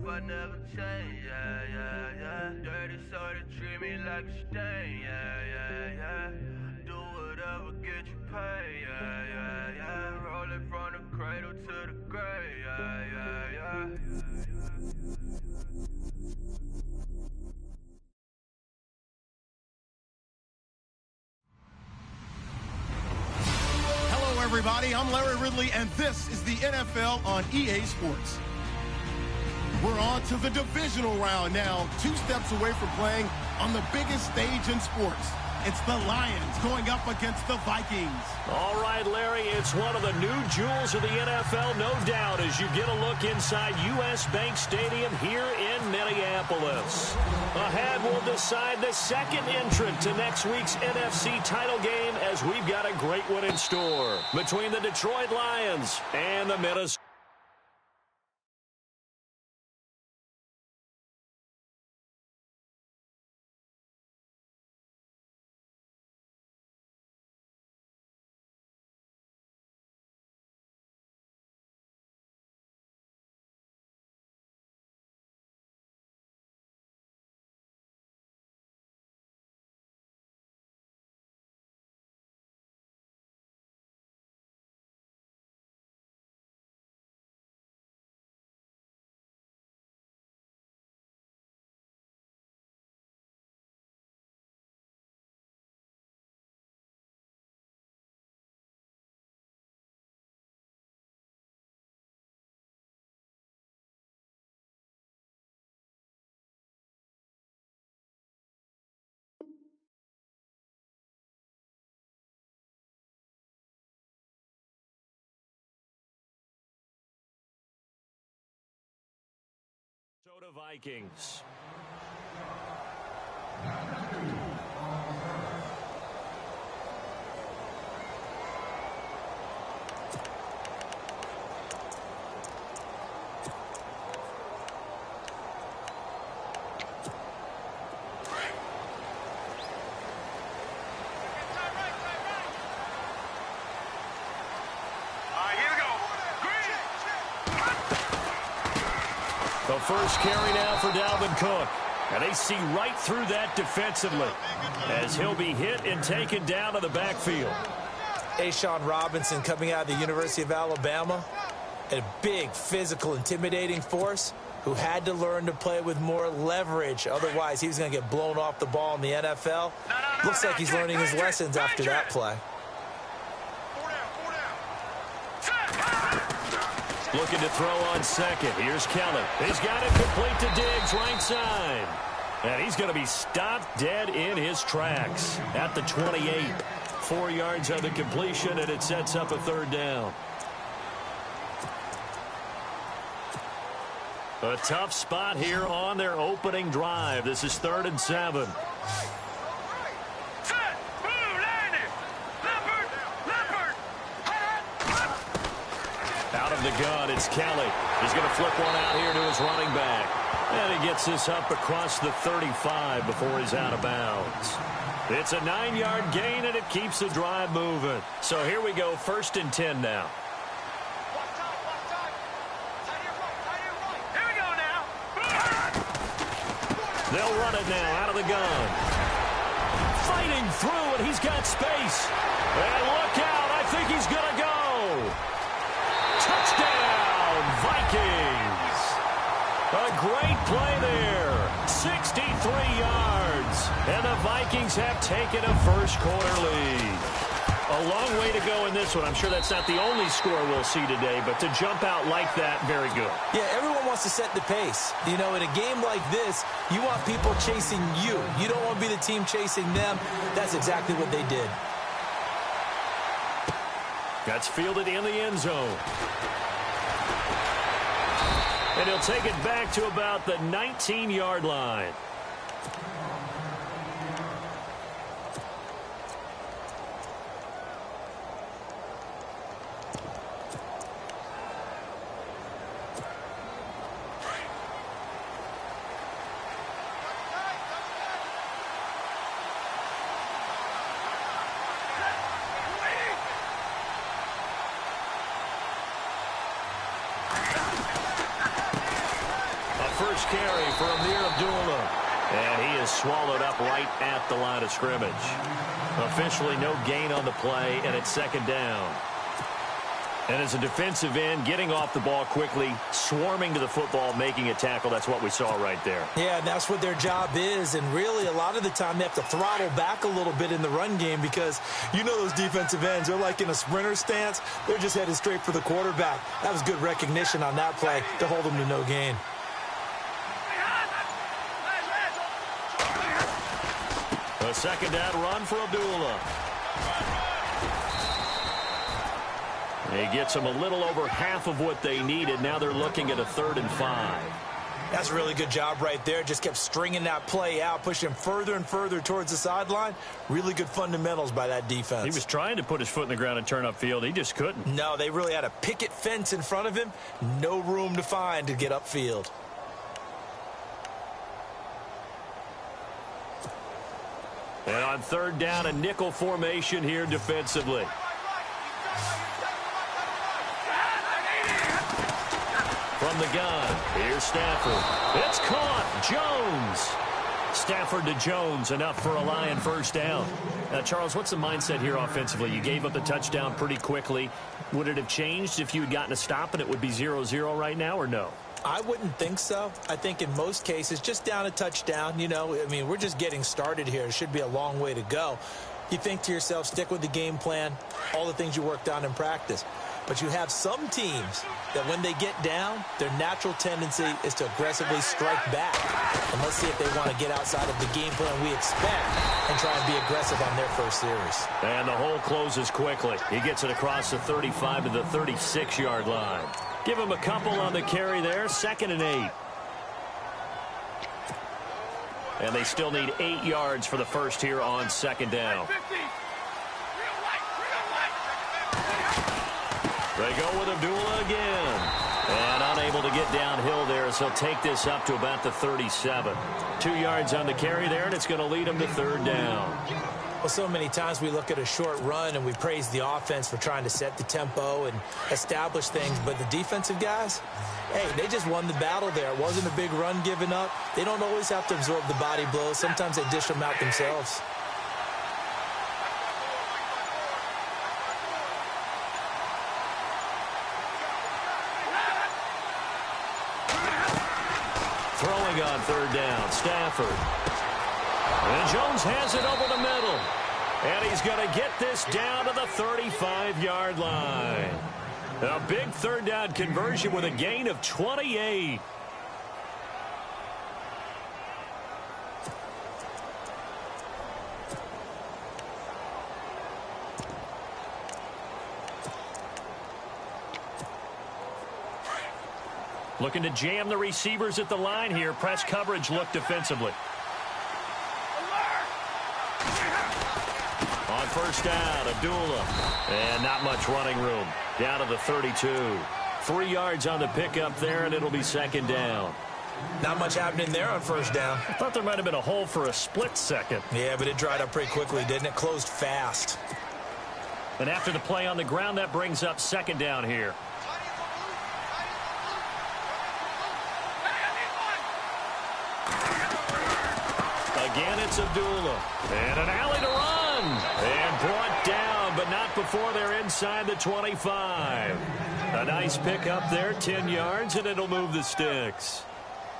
I never change, yeah, yeah, yeah. Dirty soul that treat me like a stain, yeah, yeah, yeah. Do whatever, get you paid, yeah, yeah, yeah. Roll it from the cradle to the grave, yeah, yeah, yeah. Hello, everybody. I'm Larry Ridley, and this is the NFL on EA Sports. We're on to the divisional round now, 2 steps away from playing on the biggest stage in sports. It's the Lions going up against the Vikings. All right, Larry, it's one of the new jewels of the NFL, no doubt, as you get a look inside U.S. Bank Stadium here in Minneapolis. Ahead, we'll decide the second entrant to next week's NFC title game, as we've got a great one in store between the Detroit Lions and the Minnesota. Vikings. The first carry now for Dalvin Cook. And they see right through that defensively as he'll be hit and taken down to the backfield. Sean Robinson coming out of the University of Alabama. A big, physical, intimidating force who had to learn to play with more leverage. Otherwise, he was going to get blown off the ball in the NFL. Looks like he's learning his lessons after that play. Looking to throw on second. Here's Kelly. He's got it complete to Diggs, right side. And he's going to be stopped dead in his tracks at the 28. 4 yards on the completion, and it sets up a third down. A tough spot here on their opening drive. This is 3rd and 7. Out of the gun, it's Kelly. He's going to flip one out here to his running back. And he gets this up across the 35 before he's out of bounds. It's a 9-yard gain, and it keeps the drive moving. So here we go, 1st and 10 now. Here we go now. They'll run it now out of the gun. Fighting through, and he's got space. And look out, I think he's going to go. Touchdown, Vikings. A great play there. 63 yards. And the Vikings have taken a first-quarter lead. A long way to go in this one. I'm sure that's not the only score we'll see today, but to jump out like that, very good. Yeah, everyone wants to set the pace. You know, in a game like this, you want people chasing you. You don't want to be the team chasing them. That's exactly what they did. That's fielded in the end zone. And he'll take it back to about the 19-yard line. first carry for Amir Abdullah. And he is swallowed up right at the line of scrimmage. Officially no gain on the play, and it's second down. And as a defensive end, getting off the ball quickly, swarming to the football, making a tackle, that's what we saw right there. Yeah, and that's what their job is. And really, a lot of the time, they have to throttle back a little bit in the run game because you know those defensive ends, they're like in a sprinter stance. They're just headed straight for the quarterback. That was good recognition on that play to hold them to no gain. A second down run for Abdullah. He gets them a little over half of what they needed. Now they're looking at a 3rd and 5. That's a really good job right there. Just kept stringing that play out, pushing him further and further towards the sideline. Really good fundamentals by that defense. He was trying to put his foot in the ground and turn upfield. He just couldn't. No, they really had a picket fence in front of him. No room to find to get upfield. And on 3rd down, a nickel formation here defensively. From the gun, here's Stafford. It's caught. Jones. Stafford to Jones, enough for a Lion first down. Now, Charles, what's the mindset here offensively? You gave up the touchdown pretty quickly. Would it have changed if you had gotten a stop and it would be 0-0 right now, or no? I wouldn't think so. I think in most cases, just down a touchdown, you know, I mean, we're just getting started here. It should be a long way to go. You think to yourself, stick with the game plan, all the things you worked on in practice. But you have some teams that when they get down, their natural tendency is to aggressively strike back. And let's see if they want to get outside of the game plan we expect and try and be aggressive on their first series. And the hole closes quickly. He gets it across the 35 to the 36-yard line. Give him a couple on the carry there, 2nd and 8. And they still need 8 yards for the first here on 2nd down. They go with Abdullah again. And unable to get downhill there, so he'll take this up to about the 37. 2 yards on the carry there, and it's going to lead him to 3rd down. Well, so many times we look at a short run and we praise the offense for trying to set the tempo and establish things. But the defensive guys, hey, they just won the battle there. It wasn't a big run given up. They don't always have to absorb the body blows. Sometimes they dish them out themselves. Throwing on 3rd down, Stafford. And Jones has it over the middle. And he's going to get this down to the 35-yard line. A big 3rd down conversion with a gain of 28. Looking to jam the receivers at the line here. Press coverage look defensively. On 1st down, Abdullah. And not much running room. Down to the 32. 3 yards on the pickup there, and it'll be 2nd down. Not much happening there on 1st down. I thought there might have been a hole for a split second. Yeah, but it dried up pretty quickly, didn't it? Closed fast. And after the play on the ground, that brings up 2nd down here. Again, it's Abdullah. And an alley to run. And brought down, but not before they're inside the 25. A nice pick up there, 10 yards, and it'll move the sticks.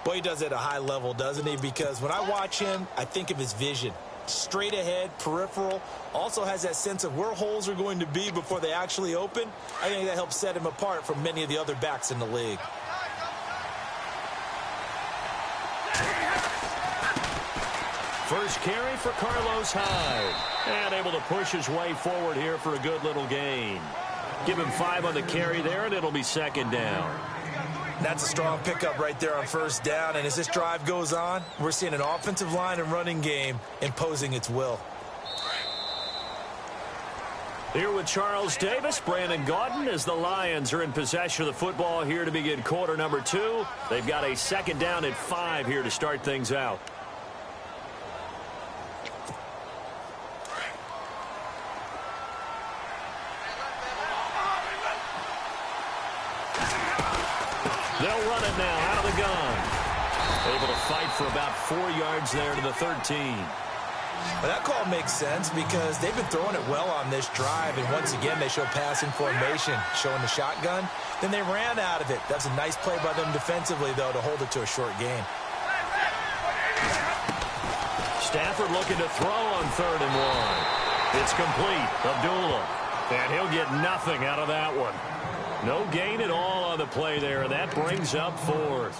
Boy, he does it at a high level, doesn't he? Because when I watch him, I think of his vision. Straight ahead, peripheral. Also has that sense of where holes are going to be before they actually open. I think that helps set him apart from many of the other backs in the league. First carry for Carlos Hyde. And able to push his way forward here for a good little gain. Give him 5 on the carry there, and it'll be 2nd down. That's a strong pickup right there on 1st down. And as this drive goes on, we're seeing an offensive line and running game imposing its will. Here with Charles Davis, Brandon Gaudin, as the Lions are in possession of the football here to begin quarter number 2. They've got a 2nd down at 5 here to start things out. They'll run it now out of the gun. Able to fight for about 4 yards there to the 13. Well, that call makes sense because they've been throwing it well on this drive, and once again they show passing formation, showing the shotgun. Then they ran out of it. That's a nice play by them defensively, though, to hold it to a short gain. Stafford looking to throw on 3rd and 1. It's complete. Abdullah. And he'll get nothing out of that one. No gain at all on the play there, and that brings up 4th.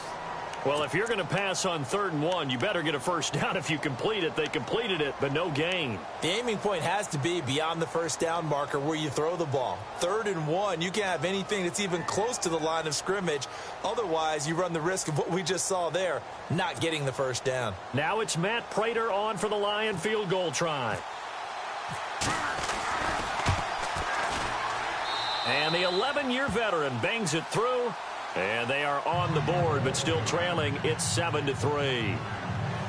Well, if you're going to pass on 3rd and 1, you better get a first down if you complete it. They completed it, but no gain. The aiming point has to be beyond the first down marker where you throw the ball. 3rd and 1, you can't have anything that's even close to the line of scrimmage. Otherwise, you run the risk of what we just saw there, not getting the first down. Now it's Matt Prater on for the Lion field goal try. And the 11-year veteran bangs it through. And they are on the board, but still trailing. It's 7-3.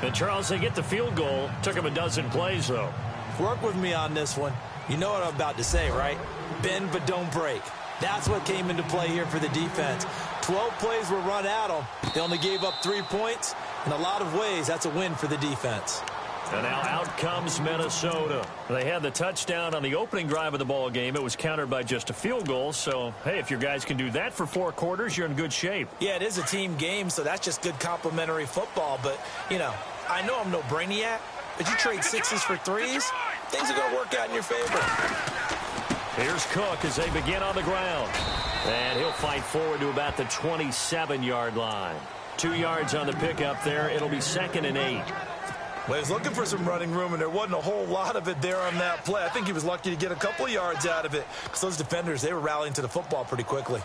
And, Charles, they get the field goal. Took them a dozen plays, though. Work with me on this one. You know what I'm about to say, right? Bend but don't break. That's what came into play here for the defense. 12 plays were run at them. They only gave up 3 points. In a lot of ways, that's a win for the defense. And now out comes Minnesota. They had the touchdown on the opening drive of the ball game. It was countered by just a field goal. So, hey, if your guys can do that for 4 quarters, you're in good shape. Yeah, it is a team game, so that's just good complimentary football. But, you know, I know I'm no brainiac, but you trade 6s for 3s, things are going to work out in your favor. Here's Cook as they begin on the ground. And he'll fight forward to about the 27-yard line. 2 yards on the pickup there. It'll be 2nd and 8. Well, he was looking for some running room, and there wasn't a whole lot of it there on that play. I think he was lucky to get a couple of yards out of it because those defenders, they were rallying to the football pretty quickly.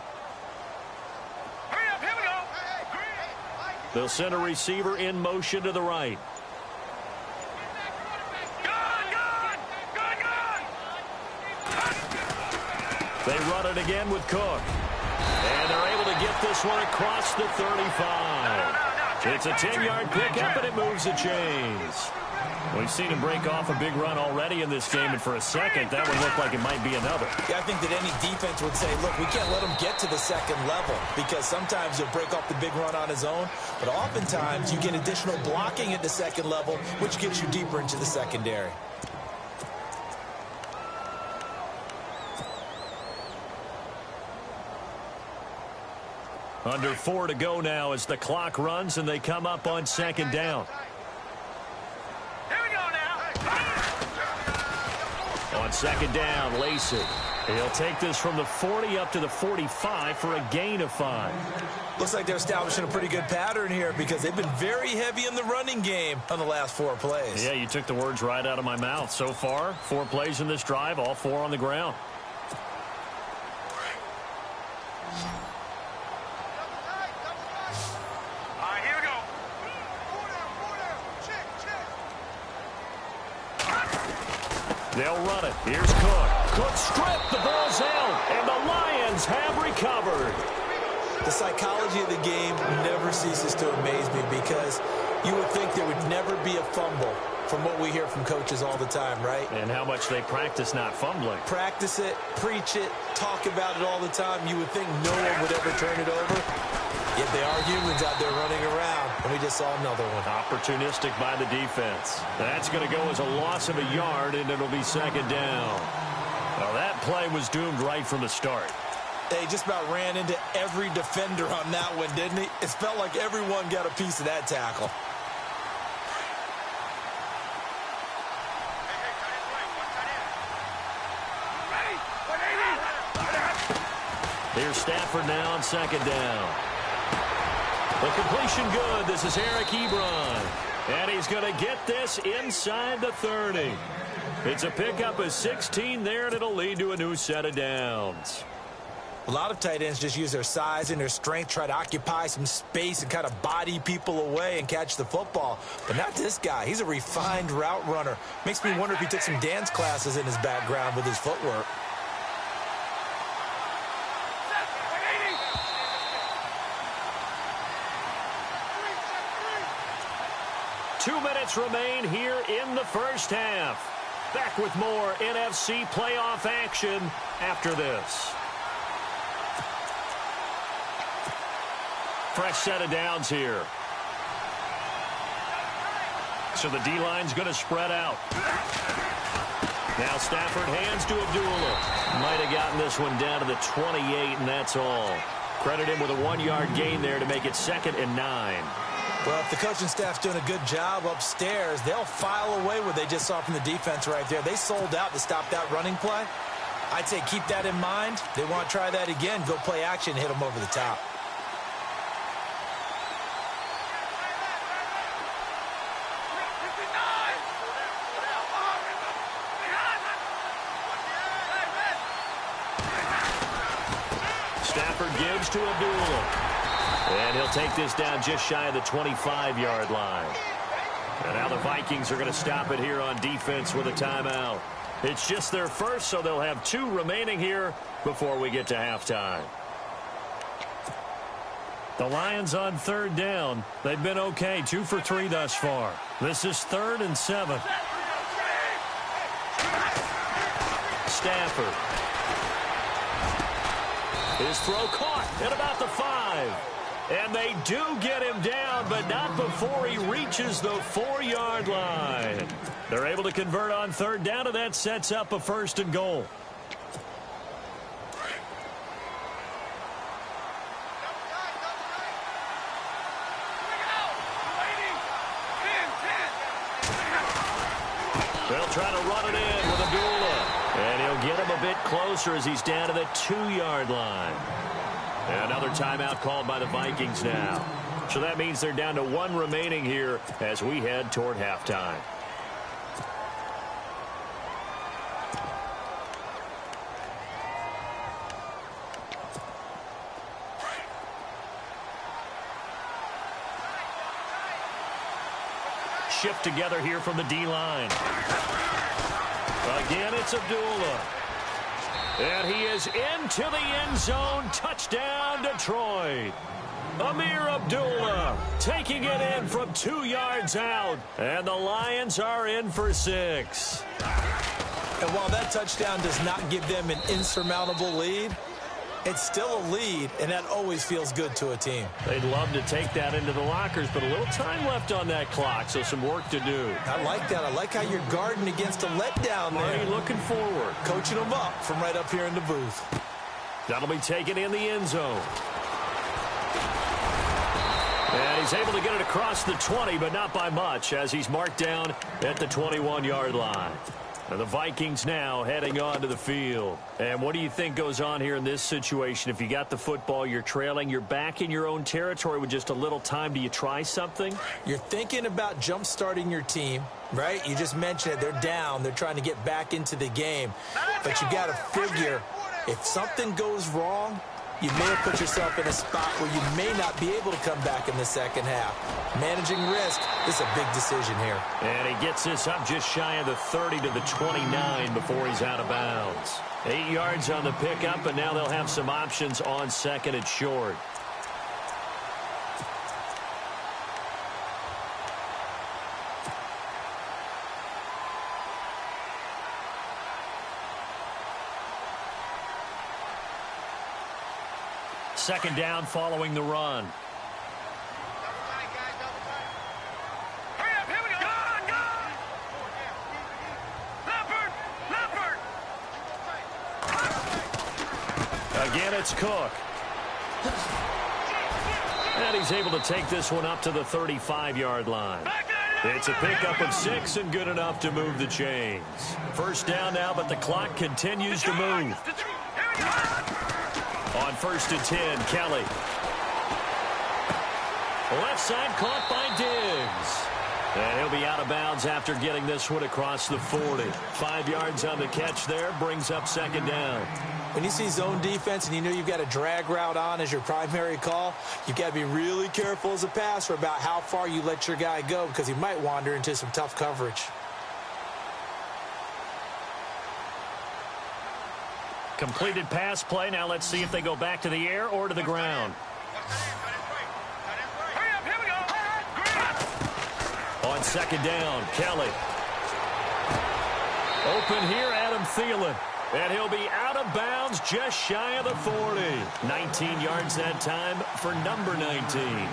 Hurry up, here we go. They'll send a receiver in motion to the right. They run it again with Cook. And they're able to get this one across the 35. It's a 10-yard pickup, and it moves the chains. We've seen him break off a big run already in this game, and for a second, that would look like it might be another. Yeah, I think that any defense would say, look, we can't let him get to the second level because sometimes he'll break off the big run on his own, but oftentimes you get additional blocking at the second level, which gets you deeper into the secondary. Under 4 to go now as the clock runs and they come up on 2nd down. Here we go now. On 2nd down, Lacey. He'll take this from the 40 up to the 45 for a gain of 5. Looks like they're establishing a pretty good pattern here because they've been very heavy in the running game on the last 4 plays. Yeah, you took the words right out of my mouth. So far, 4 plays in this drive, all 4 on the ground. They'll run it. Here's Cook. Cook stripped. The ball's out. And the Lions have recovered. The psychology of the game never ceases to amaze me because you would think there would never be a fumble from what we hear from coaches all the time, right? And how much they practice not fumbling. Practice it, preach it, talk about it all the time. You would think no one would ever turn it over. Yet they are humans out there running around, and we just saw another one. Opportunistic by the defense. That's going to go as a loss of a yard, and it'll be 2nd down. Well, that play was doomed right from the start. They just about ran into every defender on that one, didn't he? It felt like everyone got a piece of that tackle. Here's Stafford now on 2nd down. The completion good. This is Eric Ebron. And he's going to get this inside the 30. It's a pickup of 16 there, and it'll lead to a new set of downs. A lot of tight ends just use their size and their strength, try to occupy some space and kind of body people away and catch the football. But not this guy. He's a refined route runner. Makes me wonder if he took some dance classes in his background with his footwork. Two minutes remain here in the first half. Back with more NFC playoff action after this. Fresh set of downs here. So the D-line's going to spread out. Now Stafford hands to Abdullah. Might have gotten this one down to the 28, and that's all. Credit him with a 1-yard gain there to make it 2nd and 9. Well, if the coaching staff's doing a good job upstairs, they'll file away what they just saw from the defense right there. They sold out to stop that running play. I'd say keep that in mind. They want to try that again. Go play action, hit them over the top. Stafford gives to Abdullah. And he'll take this down just shy of the 25-yard line. And now the Vikings are going to stop it here on defense with a timeout. It's just their first, so they'll have 2 remaining here before we get to halftime. The Lions on 3rd down. They've been okay, 2 for 3 thus far. This is 3rd and 7. Stafford. His throw caught at about the 5. And they do get him down, but not before he reaches the 4-yard line. They're able to convert on 3rd down, and that sets up a 1st and goal. They'll try to run it in with Abdullah. And he'll get him a bit closer as he's down to the 2-yard line. Another timeout called by the Vikings now. So that means they're down to 1 remaining here as we head toward halftime. Shift together here from the D-line. Again, it's Abdullah. And he is into the end zone. Touchdown, Detroit. Amir Abdullah taking it in from 2 yards out. And the Lions are in for 6. And while that touchdown does not give them an insurmountable lead, it's still a lead, and that always feels good to a team. They'd love to take that into the lockers, but a little time left on that clock, so some work to do. I like that. I like how you're guarding against a letdown there. Marty looking forward. Coaching them up from right up here in the booth. That'll be taken in the end zone. And he's able to get it across the 20, but not by much, as he's marked down at the 21-yard line. And the Vikings now heading onto the field. And what do you think goes on here in this situation? If you got the football, you're trailing, you're back in your own territory with just a little time. Do you try something? You're thinking about jump-starting your team, right? You just mentioned it. They're down. They're trying to get back into the game. But you got to figure, if something goes wrong, you may have put yourself in a spot where you may not be able to come back in the second half. Managing risk is a big decision here. And he gets this up just shy of the 30 to the 29 before he's out of bounds. 8 yards on the pickup, and now they'll have some options on 2nd and short. Second down following the run. Again, it's Cook. And he's able to take this one up to the 35-yard line. It's a pickup of 6 and good enough to move the chains. First down now, but the clock continues to move. On 1st and 10, Kelly. Left side caught by Diggs. And he'll be out of bounds after getting this one across the 40. 5 yards on the catch there, brings up 2nd down. When you see zone defense and you know you've got a drag route on as your primary call, you've got to be really careful as a passer about how far you let your guy go because he might wander into some tough coverage. Completed pass play. Now let's see if they go back to the air or to the ground. On 2nd down, Kelly. Open here, Adam Thielen. And he'll be out of bounds just shy of the 40. 19 yards that time for number 19.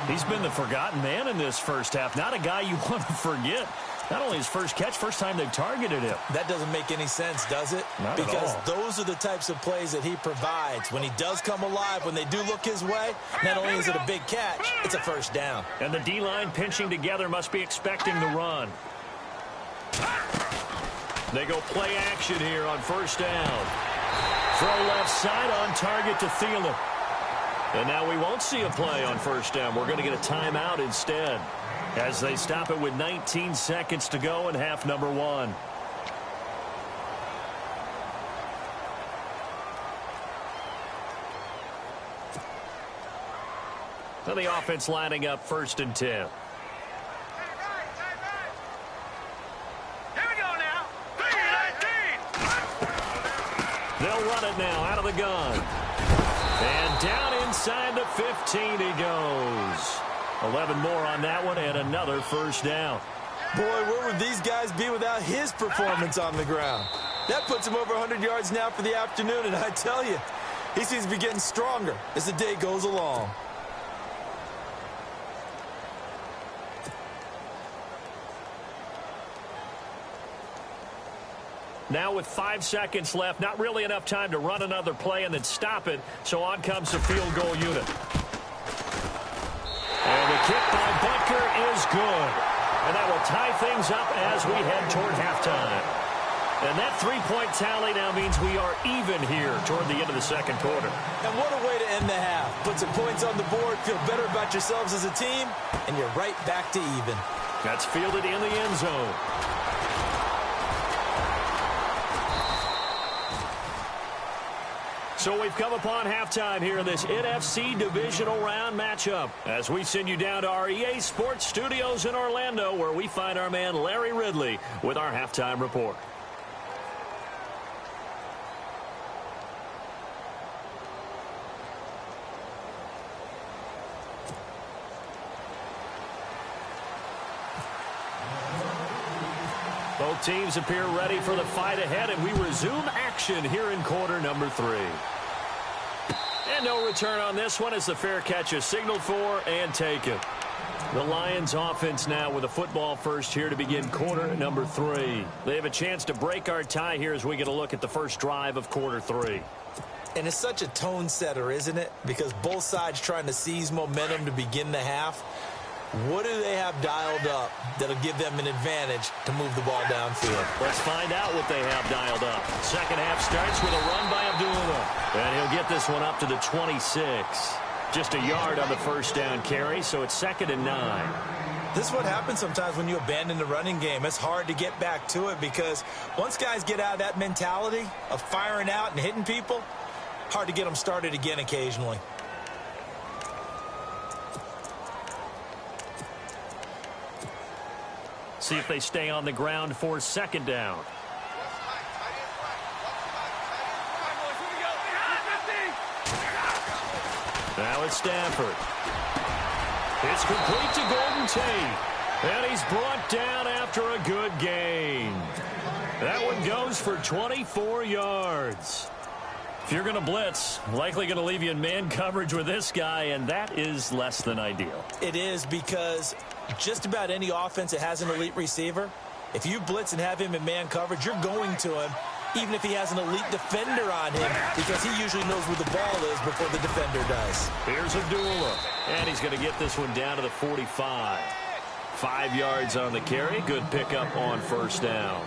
He's been the forgotten man in this first half. Not a guy you want to forget. Not only his first catch, first time they targeted him. That doesn't make any sense, does it? Not because at all. Those are the types of plays that he provides. When he does come alive, when they do look his way, not only is it a big catch, it's a first down. And the D-line pinching together must be expecting the run. They go play action here on first down. Throw left side on target to Thielen. And now we won't see a play on first down. We're going to get a timeout instead, as they stop it with 19 seconds to go in half number 1. So the offense lining up 1st and 10. Here we go now. 3-19. They'll run it now out of the gun. And down inside the 15 he goes. 11 more on that one and another first down. Boy, where would these guys be without his performance on the ground? That puts him over 100 yards now for the afternoon, and I tell you, he seems to be getting stronger as the day goes along. Now with 5 seconds left, not really enough time to run another play and then stop it, so on comes the field goal unit. And the kick by Butker is good. And that will tie things up as we head toward halftime. And that 3-point tally now means we are even here toward the end of the second quarter. And what a way to end the half. Put some points on the board, feel better about yourselves as a team, and you're right back to even. That's fielded in the end zone. So we've come upon halftime here in this NFC Divisional Round matchup as we send you down to our EA Sports Studios in Orlando, where we find our man Larry Ridley with our halftime report. Both teams appear ready for the fight ahead, and we resume action here in quarter number 3. And no return on this one as the fair catch is signaled for and taken. The Lions offense now with a football first here to begin quarter number 3. They have a chance to break our tie here as we get a look at the first drive of quarter 3. And it's such a tone setter, isn't it? Because both sides trying to seize momentum to begin the half. What do they have dialed up that'll give them an advantage to move the ball downfield? Let's find out what they have dialed up. Second half starts with a run by Abdullah. And he'll get this one up to the 26. Just a yard on the first down carry, so it's 2nd and 9. This is what happens sometimes when you abandon the running game. It's hard to get back to it because once guys get out of that mentality of firing out and hitting people, hard to get them started again occasionally. See if they stay on the ground for 2nd down. Now it's Stafford. It's complete to Golden Tate. And he's brought down after a good gain. That one goes for 24 yards. If you're going to blitz, likely going to leave you in man coverage with this guy, and that is less than ideal. It is because just about any offense that has an elite receiver, if you blitz and have him in man coverage, you're going to him, even if he has an elite defender on him, because he usually knows where the ball is before the defender does. Here's Abdullah, and he's going to get this one down to the 45. 5 yards on the carry. Good pickup on first down.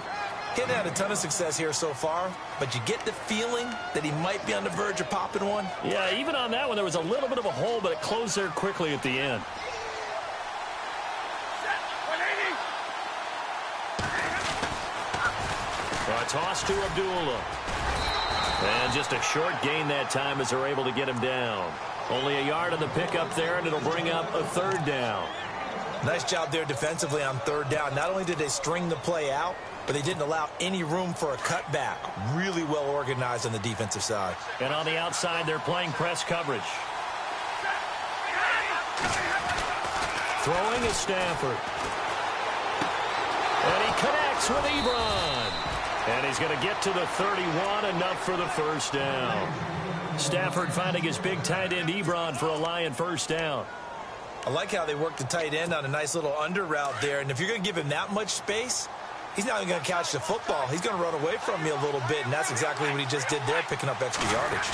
He hasn't had a ton of success here so far, but you get the feeling that he might be on the verge of popping one. Yeah, even on that one, there was a little bit of a hole, but it closed there quickly at the end. A toss to Abdullah. And just a short gain that time as they're able to get him down. Only a yard on the pickup there, and it'll bring up a 3rd down. Nice job there defensively on 3rd down. Not only did they string the play out, but they didn't allow any room for a cutback. Really well organized on the defensive side. And on the outside, they're playing press coverage. Throwing is Stafford. And he connects with Ebron. And he's going to get to the 31, enough for the first down. Stafford finding his big tight end Ebron for a Lion first down. I like how they work the tight end on a nice little under route there. And if you're going to give him that much space, he's not even going to catch the football. He's going to run away from you a little bit, and that's exactly what he just did there, picking up extra yardage.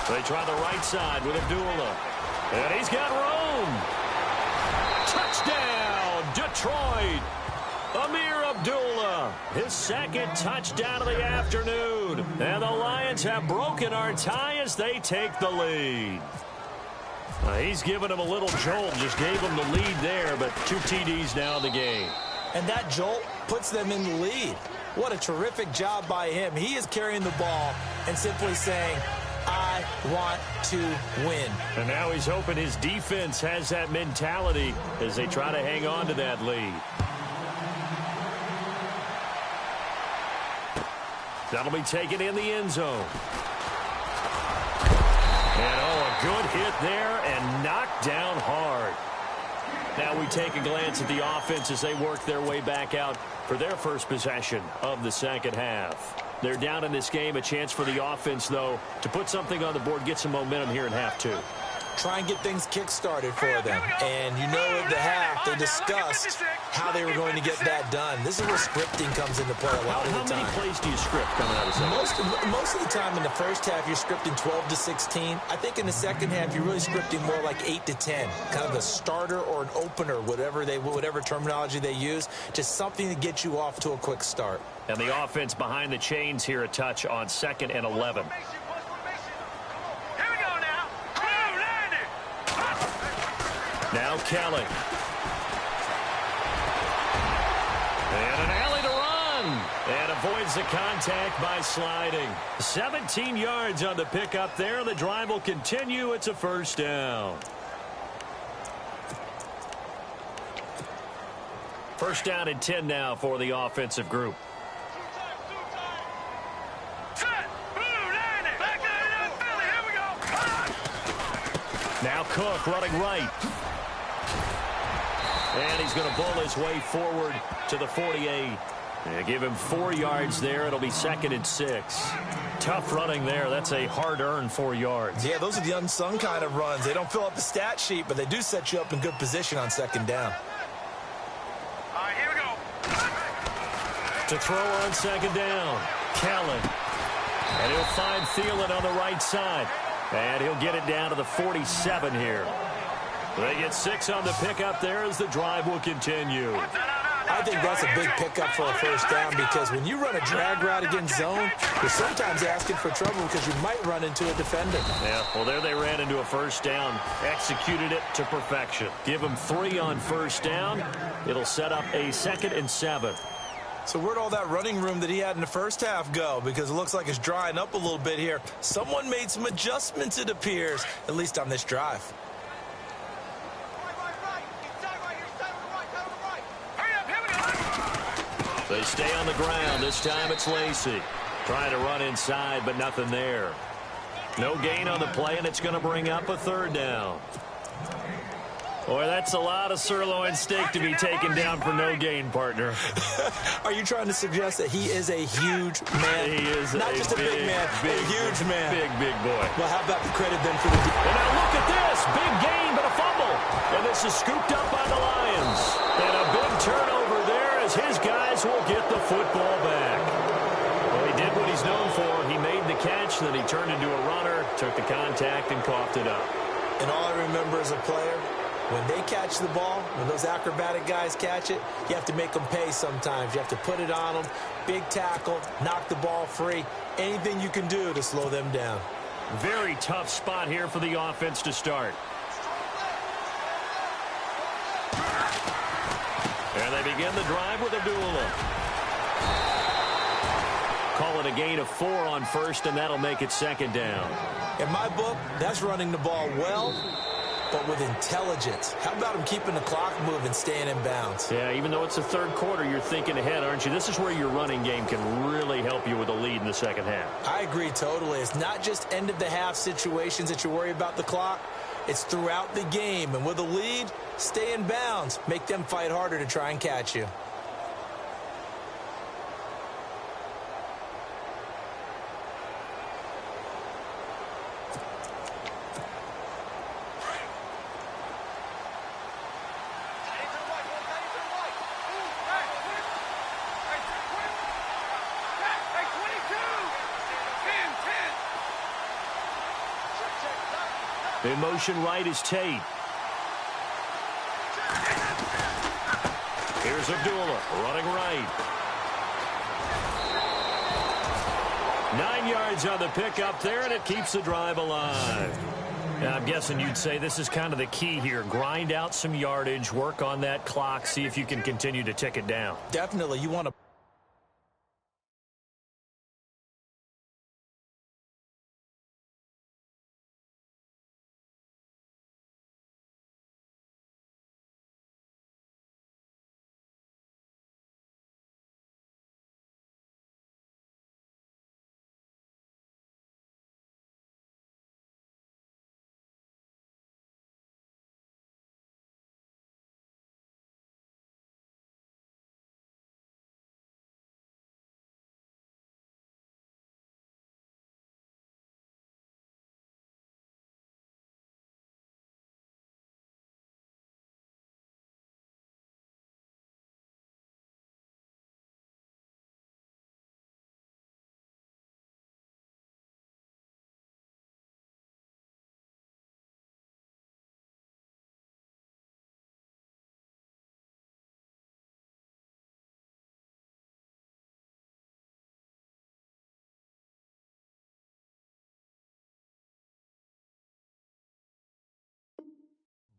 They try the right side with Abdullah. And he's got room. Touchdown, Detroit. Amir Abdullah, his second touchdown of the afternoon. And the Lions have broken our tie as they take the lead. He's given him a little jolt, just gave him the lead there, but 2 TDs now in the game. And that jolt puts them in the lead. What a terrific job by him. He is carrying the ball and simply saying, I want to win. And now he's hoping his defense has that mentality as they try to hang on to that lead. That'll be taken in the end zone. And a good hit there and knocked down hard. Now we take a glance at the offense as they work their way back out for their first possession of the second half. They're down in this game. A chance for the offense, though, to put something on the board, get some momentum here in half 2. Try and get things kick-started for them. And you know at the half, they discussed how they were going to get that done. This is where scripting comes into play a lot of the time. How many plays do you script coming out of second? Most of the time in the first half, you're scripting 12 to 16. I think in the second half, you're really scripting more like 8 to 10. Kind of a starter or an opener, whatever terminology they use. Just something to get you off to a quick start. And the offense behind the chains here a touch on 2nd and 11. Now Kelly. And an alley to run. And avoids the contact by sliding. 17 yards on the pickup there. The drive will continue. It's a first down. First down and 10 now for the offensive group. Now Cook running right. And he's going to bull his way forward to the 48. And give him 4 yards there. It'll be 2nd and 6. Tough running there. That's a hard-earned 4 yards. Yeah, those are the unsung kind of runs. They don't fill up the stat sheet, but they do set you up in good position on 2nd down. All right, here we go. To throw on 2nd down. Kellen. And he'll find Thielen on the right side. And he'll get it down to the 47 here. They get 6 on the pickup there as the drive will continue. I think that's a big pickup for a first down because when you run a drag route against zone, you're sometimes asking for trouble because you might run into a defender. Yeah, well, there they ran into a first down. Executed it to perfection. Give them 3 on first down. It'll set up a 2nd and 7. So where'd all that running room that he had in the first half go? Because it looks like it's drying up a little bit here. Someone made some adjustments, it appears, at least on this drive. They stay on the ground. This time it's Lacy. Trying to run inside, but nothing there. No gain on the play, and it's going to bring up a 3rd down. Boy, that's a lot of sirloin steak to be taken down for no gain, partner. Are you trying to suggest that he is a huge man? He is not just a big man, a huge man. Big boy. Well, how about the credit then for the... And now look at this. Big gain, but a fumble. And this is scooped up by the Lions. And a big turnover there as his guys will get the football back. Well, he did what he's known for. He made the catch, then he turned into a runner, took the contact, and coughed it up. And all I remember as a player, when they catch the ball, when those acrobatic guys catch it, you have to make them pay sometimes. You have to put it on them, big tackle, knock the ball free, anything you can do to slow them down. Very tough spot here for the offense to start. And they begin the drive with Abdullah. Call it a gain of 4 on first, and that'll make it 2nd down. In my book, that's running the ball well, but with intelligence. How about him keeping the clock moving, staying in bounds? Yeah, even though it's the 3rd quarter, you're thinking ahead, aren't you? This is where your running game can really help you with a lead in the 2nd half. I agree totally. It's not just end-of-the-half situations that you worry about the clock. It's throughout the game. And with a lead, stay in bounds. Make them fight harder to try and catch you. In motion right is Tate. Here's Abdullah running right. 9 yards on the pickup there, and it keeps the drive alive. Now, I'm guessing you'd say this is kind of the key here. Grind out some yardage, work on that clock, see if you can continue to tick it down. Definitely. You want to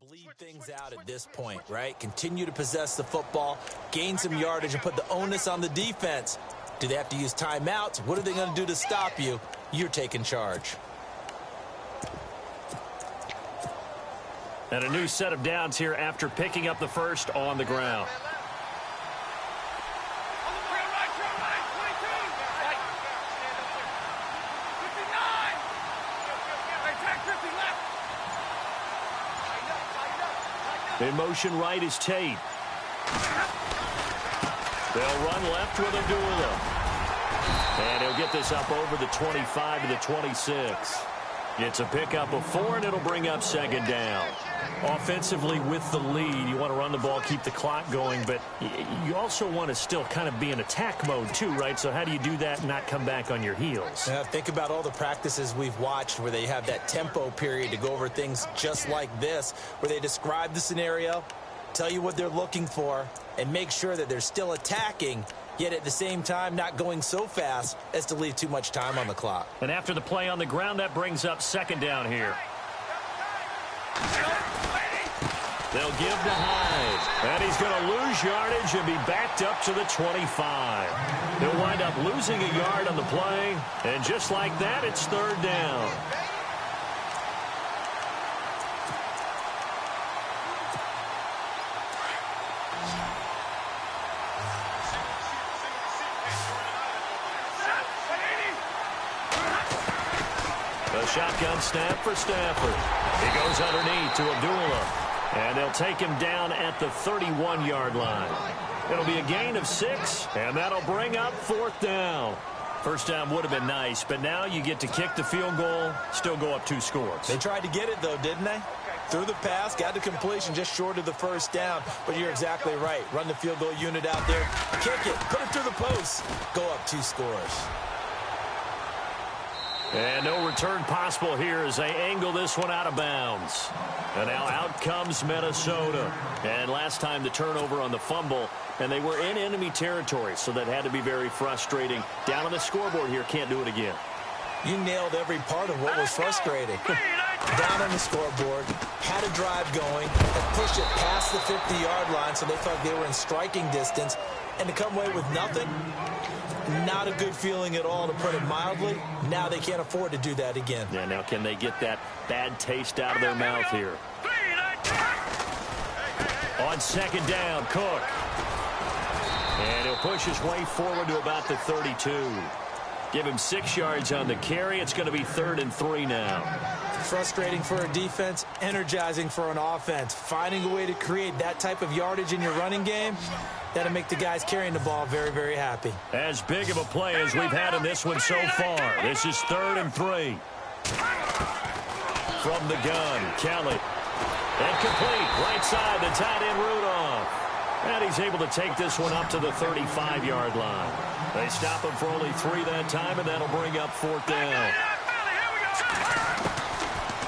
bleed things out at this point, right? Continue to possess the football, gain some yardage, and put the onus on the defense. Do they have to use timeouts? What are they going to do to stop you? You're taking charge. And a new set of downs here after picking up the first on the ground. In motion right is Tate. They'll run left with Abdullah. And he'll get this up over the 25 to the 26. It's a pickup of 4, and it'll bring up second down. Offensively with the lead, you want to run the ball, keep the clock going, but you also want to still kind of be in attack mode too, right? So how do you do that and not come back on your heels? Think about all the practices we've watched where they have that tempo period to go over things just like this, where they describe the scenario, tell you what they're looking for, and make sure that they're still attacking, yet at the same time not going so fast as to leave too much time on the clock. And after the play on the ground, that brings up second down here. They'll give to Hyde. And he's going to lose yardage and be backed up to the 25. He'll wind up losing a yard on the play. And just like that, it's third down. A shotgun snap for Stafford. He goes underneath to Abdullah. And they'll take him down at the 31-yard line. It'll be a gain of 6, and that'll bring up fourth down. First down would have been nice, but now you get to kick the field goal, still go up 2 scores. They tried to get it, though, didn't they? Threw the pass, got the completion just short of the first down. But you're exactly right. Run the field goal unit out there, kick it, put it through the post, go up 2 scores. And no return possible here as they angle this one out of bounds. And now out comes Minnesota. And last time the turnover on the fumble, and they were in enemy territory, so that had to be very frustrating. Down on the scoreboard here, can't do it again. You nailed every part of what was frustrating. Down on the scoreboard, had a drive going, and pushed it past the 50-yard line so they felt they were in striking distance, and to come away with nothing, not a good feeling at all, to put it mildly. Now they can't afford to do that again. Yeah, now can they get that bad taste out of their mouth here? On second down, Cook. And he'll push his way forward to about the 32. Give him 6 yards on the carry. It's going to be 3rd and 3 now. Frustrating for a defense, energizing for an offense. Finding a way to create that type of yardage in your running game, that'll make the guys carrying the ball very, very happy. As big of a play as we've had in this one so far. This is 3rd and 3. From the gun, Kelly. And complete, right side, the tight end Rudolph. And he's able to take this one up to the 35-yard line. They stop him for only 3 that time, and that'll bring up 4th down.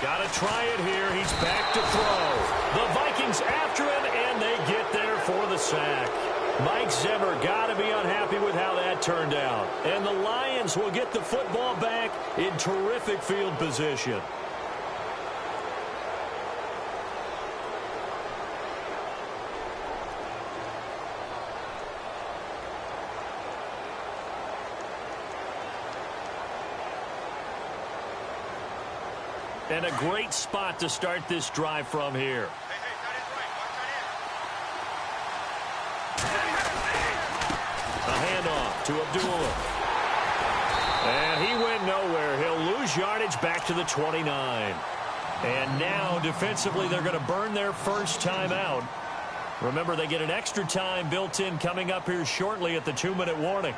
Got to try it here. He's back to throw. The Vikings after him, and they get there for the sack. Mike Zimmer got to be unhappy with how that turned out. And the Lions will get the football back in terrific field position. And a great spot to start this drive from here. A handoff to Abdullah. And he went nowhere. He'll lose yardage back to the 29. And now, defensively, they're going to burn their first time out. Remember, they get an extra time built in coming up here shortly at the 2-minute warning.